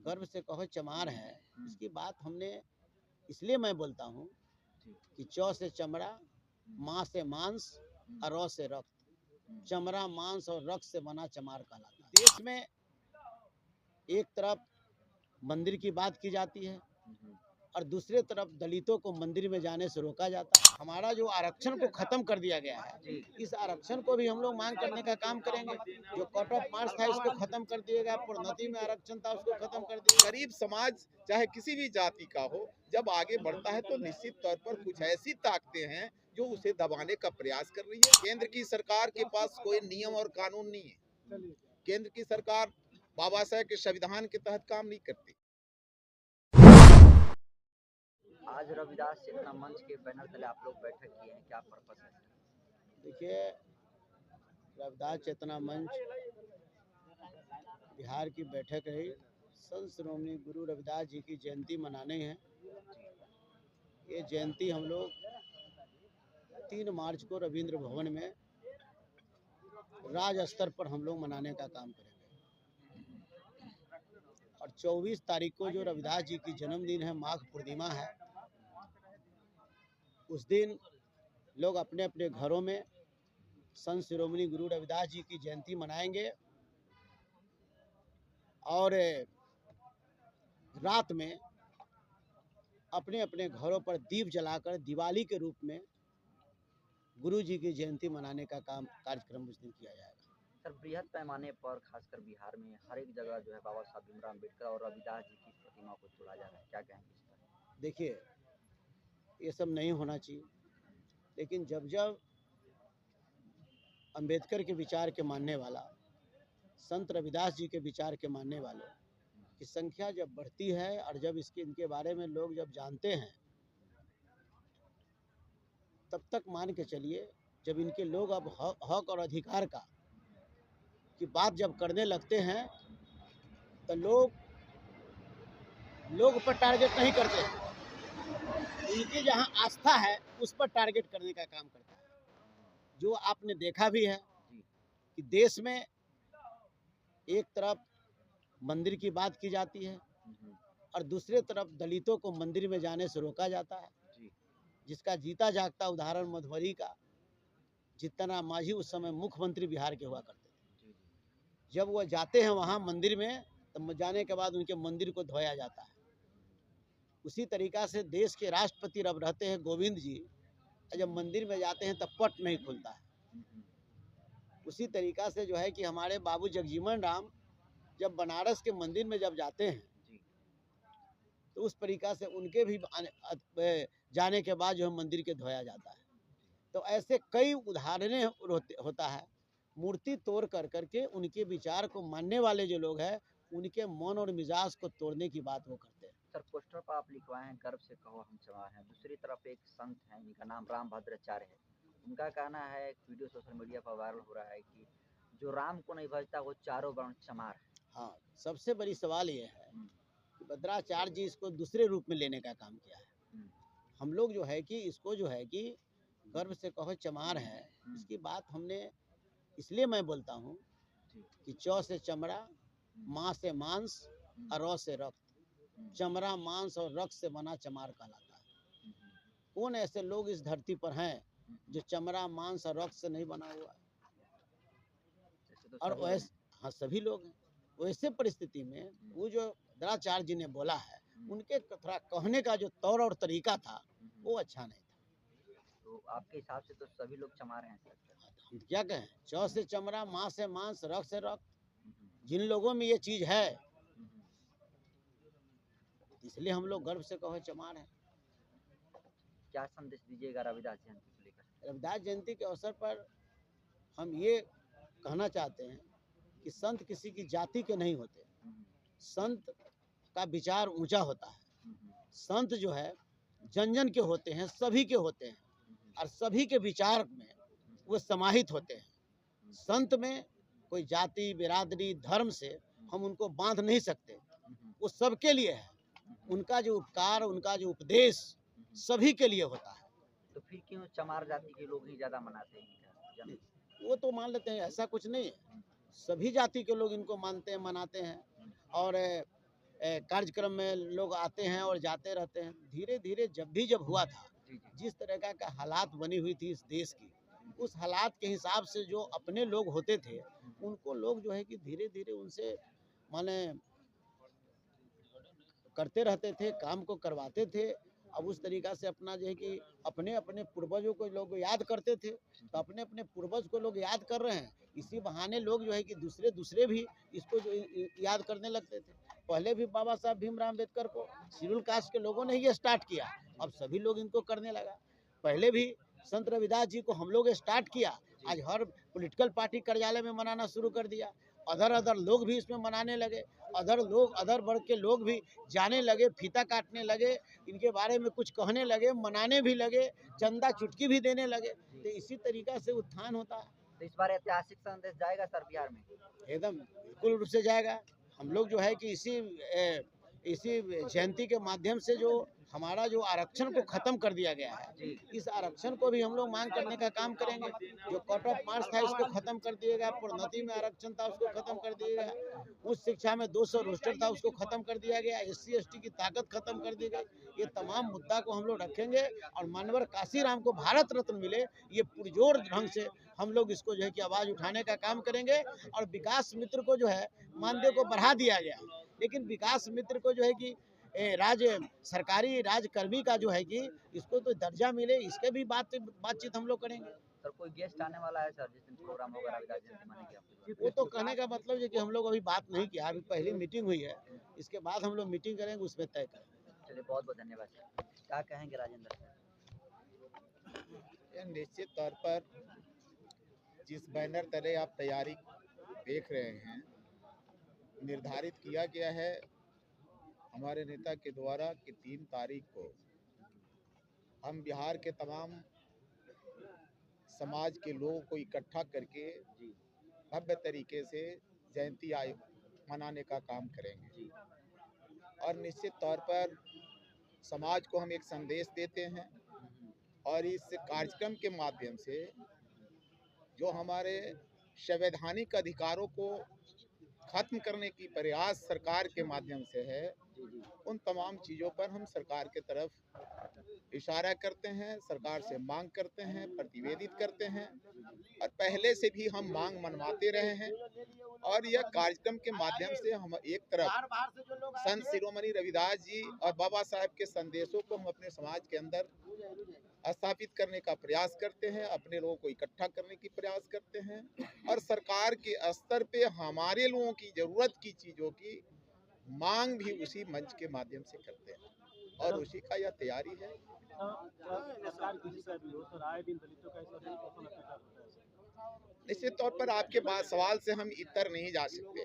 गर्व से कहो चमार है, इसकी बात हमने इसलिए मैं बोलता हूँ कि चौ से चमड़ा, माँ से मांस और रौ से रक्त। चमड़ा, मांस और रक्त से बना चमार कहलाता है। देश में एक तरफ मंदिर की बात की जाती है और दूसरे तरफ दलितों को मंदिर में जाने से रोका जाता है। हमारा जो आरक्षण को खत्म कर दिया गया है, इस आरक्षण को भी हम लोग मांग करने का काम करेंगे। जो कट ऑफ मार्क्स था इसको खत्म कर दिया गया, प्रोन्नति में आरक्षण था उसको खत्म कर दिया। गरीब समाज चाहे किसी भी जाति का हो, जब आगे बढ़ता है तो निश्चित तौर पर कुछ ऐसी ताकतें हैं जो उसे दबाने का प्रयास कर रही है। केंद्र की सरकार के पास कोई नियम और कानून नहीं है। केंद्र की सरकार बाबा साहेब के संविधान के तहत काम नहीं करती। आज रविदास चेतना मंच के बैनर तले आप लोग बैठक किए हैं, क्या पर्पस है? देखिए, रविदास चेतना मंच बिहार की बैठक रही। संत श्रोमणी गुरु रविदास जी की जयंती मनाने हैं। ये जयंती हम लोग 3 मार्च को रविंद्र भवन में राज्य स्तर पर हम लोग मनाने का काम करेंगे। और 24 तारीख को जो रविदास जी की जन्मदिन है, माघ पूर्णिमा है, उस दिन लोग अपने अपने घरों में संत शिरोमणि गुरु रविदास जी की जयंती मनाएंगे और रात में अपने अपने घरों पर दीप जलाकर दिवाली के रूप में गुरु जी की जयंती मनाने का कार्यक्रम उस दिन किया जाएगा। सर, बृहद पैमाने पर खासकर बिहार में हर एक जगह जो है बाबा साहब भीमराव अम्बेडकर और रविदास जी की प्रतिमा को तोड़ा जा रहा है, क्या कहेंगे इस पर? देखिए, ये सब नहीं होना चाहिए, लेकिन जब जब अंबेडकर के विचार के मानने वाला, संत रविदास जी के विचार के मानने वालों की संख्या जब बढ़ती है और जब इनके बारे में लोग जब जानते हैं, तब तक मान के चलिए जब इनके लोग अब हक और अधिकार की बात जब करने लगते हैं तो लोग पर टारगेट नहीं करते, इनकी जहां आस्था है उस पर टारगेट करने का काम करता है। जो आपने देखा भी है कि देश में एक तरफ मंदिर की बात की जाती है और दूसरे तरफ दलितों को मंदिर में जाने से रोका जाता है। जिसका जीता जागता उदाहरण मधुबनी का जीतनराम मांझी उस समय मुख्यमंत्री बिहार के हुआ करते थे। जब वो जाते हैं वहाँ मंदिर में, तब जाने के बाद उनके मंदिर को धोया जाता है। उसी तरीका से देश के राष्ट्रपति अब रहते हैं गोविंद जी, जब मंदिर में जाते हैं तब पट नहीं खुलता है। उसी तरीका से जो है कि हमारे बाबू जगजीवन राम जब बनारस के मंदिर में जब जाते हैं तो उस तरीका से उनके भी जाने के बाद जो है मंदिर के धोया जाता है। तो ऐसे कई उदाहरणें होता है। मूर्ति तोड़ कर करके उनके विचार को मानने वाले जो लोग हैं, उनके मन और मिजाज को तोड़ने की बात वो करते हैं। सर, पोस्टर पर आप लिखवाए हैं गर्व से कहो हम चमार हैं। दूसरी तरफ एक संत हैं, इनका नाम रामभद्राचार्य है। उनका कहना है, एक वीडियो सोशल मीडिया पर वायरल हो रहा है कि जो राम को नहीं भजता वो चारों वर्ण चमार है। हाँ, सबसे बड़ी सवाल ये है कि भद्राचार्य जी इसको दूसरे रूप में लेने का काम किया है। हम लोग जो है कि इसको जो है कि गर्व से कहो चमार है, इसकी बात हमने इसलिए मैं बोलता हूँ कि चौ से चमड़ा, माँ से मांस और रौ से रक्त। चमड़ा, मांस और रक्त से बना चमार कहलाता है। कौन ऐसे लोग इस धरती पर हैं जो चमड़ा, मांस और रक्त से नहीं बना हुआ है? और वैसे हाँ, सभी लोग हैं। वैसे परिस्थिति में वो जो भद्राचार्य जी ने बोला है, उनके थोड़ा कहने का जो तौर और तरीका था वो अच्छा नहीं था। तो आपके हिसाब से तो सभी लोग चमार हैं सर? हम क्या कहें, चौ से चमड़ा, माँ से मांस, रक्त से रक्त। जिन लोगों में ये चीज है, इसलिए हम लोग गर्व से कहो चमार हैं। क्या संदेश दीजिएगा रविदास जयंती को लेकर? रविदास जयंती के अवसर पर हम ये कहना चाहते हैं कि संत किसी की जाति के नहीं होते। संत का विचार ऊंचा होता है। संत जो है जन जन के होते हैं, सभी के होते हैं और सभी के विचार में वो समाहित होते हैं। संत में कोई जाति, बिरादरी, धर्म से हम उनको बांध नहीं सकते। वो सबके लिए है। उनका जो उपकार, उनका जो उपदेश सभी के लिए होता है। तो फिर क्यों चमार जाति के लोग ही ज्यादा मनाते हैं? वो तो मान लेते हैं, ऐसा कुछ नहीं है। सभी जाति के लोग इनको मानते हैं, मनाते हैं। और कार्यक्रम में लोग आते हैं और जाते रहते हैं। धीरे धीरे जब हुआ था, जी जी जिस तरह का हालात बनी हुई थी इस देश की, उस हालात के हिसाब से जो अपने लोग होते थे, उनको लोग जो है कि धीरे धीरे उनसे माने करते रहते थे, काम को करवाते थे। अब उस तरीका से अपना जो है कि अपने अपने पूर्वजों को लोग याद करते थे, तो अपने अपने पूर्वज को लोग याद कर रहे हैं। इसी बहाने लोग जो है कि दूसरे दूसरे भी इसको जो याद करने लगते थे। पहले भी बाबा साहब भीमराव अम्बेडकर को शेड्यूल कास्ट के लोगों ने ही स्टार्ट किया, अब सभी लोग इनको करने लगा। पहले भी संत रविदास जी को हम लोग स्टार्ट किया, आज हर पॉलिटिकल पार्टी कार्यालय में मनाना शुरू कर दिया। अदर लोग भी इसमें मनाने लगे, अदर वर्ग के लोग भी जाने लगे, फीता काटने लगे, इनके बारे में कुछ कहने लगे, मनाने भी लगे, चंदा चुटकी भी देने लगे। तो इसी तरीका से उत्थान होता है। तो इस बार ऐतिहासिक संदेश जाएगा सर बिहार में? एकदम बिल्कुल रूप से जाएगा। हम लोग जो है कि इसी जयंती के माध्यम से जो हमारा जो आरक्षण को खत्म कर दिया गया है, जी इस आरक्षण को भी हम लोग मांग करने का काम करेंगे। जो कट ऑफ मार्क्स था इसको खत्म कर दिएगा, प्रोन्नति में आरक्षण था उसको खत्म कर दिएगा, उच्च शिक्षा में 200 रोस्टर था उसको खत्म कर दिया गया, SC ST की ताकत खत्म कर दी गई। ये तमाम मुद्दा को हम लोग रखेंगे और मानवर काशीराम को भारत रत्न मिले, ये पुरजोर ढंग से हम लोग इसको जो है कि आवाज उठाने का काम करेंगे। और विकास मित्र को जो है मानदेय को बढ़ा दिया गया, लेकिन विकास मित्र को जो है कि सरकारी राजकर्मी का जो है कि इसको तो दर्जा मिले, इसके भी बातचीत हम लोग करेंगे। सर कोई गेस्ट आने वाला है सर जिस दिन प्रोग्राम होगा रविदास जयंती मनाएंगे आपके? वो तो कहने का मतलब है कि हम लोग अभी बात नहीं किया, अभी पहली मीटिंग हुई है, इसके बाद हम लोग मीटिंग करेंगे, उसमें तय करेंगे। चलिए बहुत बहुत धन्यवाद सर। क्या कहेंगे राजेंद्र सर? यह निश्चित तौर पर जिस बैनर तले आप तैयारी देख रहे हैं, निर्धारित किया गया है हमारे नेता के द्वारा कि 3 तारीख को हम बिहार के तमाम समाज के लोगों को इकट्ठा करके भव्य तरीके से जयंती मनाने का काम करेंगे। और निश्चित तौर पर समाज को हम एक संदेश देते हैं और इस कार्यक्रम के माध्यम से जो हमारे संवैधानिक अधिकारों को खत्म करने की प्रयास सरकार के माध्यम से है, उन तमाम चीज़ों पर हम सरकार के तरफ इशारा करते हैं, सरकार से मांग करते हैं, प्रतिवेदित करते हैं और पहले से भी हम मांग मनवाते रहे हैं। और यह कार्यक्रम के माध्यम से हम एक तरफ संत शिरोमणि रविदास जी और बाबा साहब के संदेशों को हम अपने समाज के अंदर स्थापित करने का प्रयास करते हैं, अपने लोगों को इकट्ठा करने की प्रयास करते हैं और सरकार के स्तर पे हमारे लोगों की जरूरत की चीज़ों की मांग भी उसी मंच के माध्यम से करते हैं और उसी का यह तैयारी है। निश्चित तौर पर आपके बात सवाल से हम इतर नहीं जा सकते,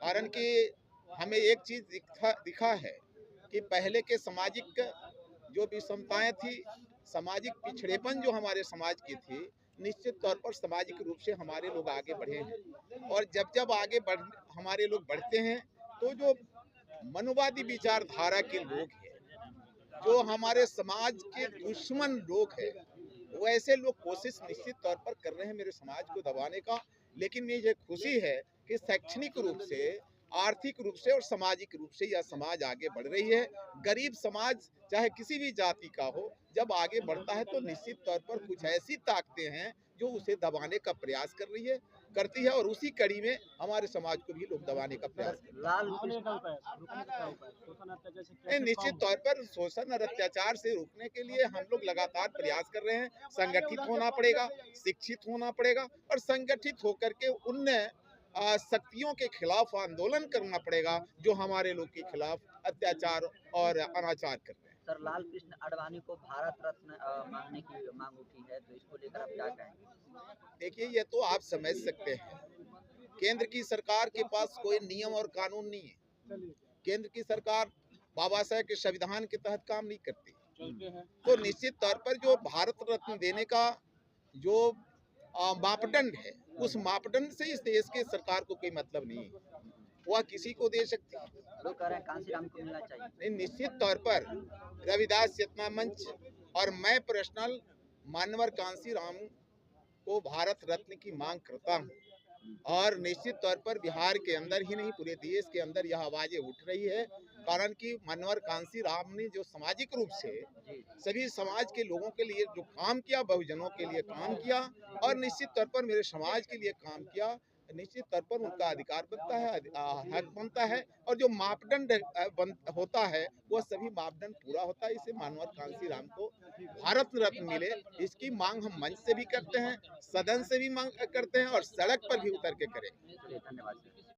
कारण कि हमें एक चीज दिखा है कि पहले के सामाजिक जो विषमताएं थी, सामाजिक पिछड़ेपन जो हमारे समाज की थी, निश्चित तौर पर सामाजिक रूप से हमारे लोग आगे बढ़े हैं। और जब आगे हमारे लोग बढ़ते हैं तो जो मनुवादी विचारधारा के लोग हैं, जो हमारे समाज के दुश्मन लोग हैं, वैसे लोग कोशिश निश्चित तौर पर कर रहे हैं मेरे समाज को दबाने का। लेकिन मुझे खुशी है कि शैक्षणिक रूप से, आर्थिक रूप से और सामाजिक रूप से यह समाज आगे बढ़ रही है। गरीब समाज चाहे किसी भी जाति का हो, जब आगे बढ़ता है तो निश्चित तौर पर कुछ ऐसी ताकतें हैं जो उसे दबाने का प्रयास करती है और उसी कड़ी में हमारे समाज को भी लोग दबाने का प्रयास करते हैं। निश्चित तौर पर शोषण और अत्याचार से रोकने के लिए हम लोग लगातार प्रयास कर रहे हैं। संगठित होना पड़ेगा, शिक्षित होना पड़ेगा और संगठित होकर के उन शक्तियों के खिलाफ आंदोलन करना पड़ेगा जो हमारे लोग के खिलाफ अत्याचार और अनाचार कर रहे हैं। सर लाल कृष्ण आडवाणी को भारत रत्न मांगने की मांग उठी है, तो इसको लेकर आप क्या कहेंगे? देखिए, ये तो आप समझ सकते हैं, केंद्र की सरकार के पास कोई नियम और कानून नहीं है। केंद्र की सरकार बाबा साहब के संविधान के तहत काम नहीं करती, तो निश्चित तौर पर जो भारत रत्न देने का जो मापदंड है, उस मापदंड से इस देश के सरकार को कोई मतलब नहीं है, वह किसी को दे सकती है। लोग कह रहे हैं कांशीराम को मिलना चाहिए। नहीं, निश्चित तौर पर रविदास चेतना मंच और मैं पर्सनल मानवर कांशीराम को भारत रत्न की मांग करता हूँ और निश्चित तौर पर बिहार के अंदर ही नहीं पूरे देश के अंदर यह आवाजें उठ रही है। कारण कि मनोहर कांसी राम ने जो सामाजिक रूप से सभी समाज के लोगों के लिए जो काम किया, बहुजनों के लिए काम किया और निश्चित तौर पर मेरे समाज के लिए काम किया, निश्चित तौर पर उनका अधिकार बनता है, हक बनता है और जो मापदंड होता है वह सभी मापदंड पूरा होता है। इसे मनोहर कांसी राम को भारत रत्न मिले, इसकी मांग हम मंच से भी करते हैं, सदन से भी मांग करते हैं और सड़क पर भी उतर के करें। चलिए, धन्यवाद।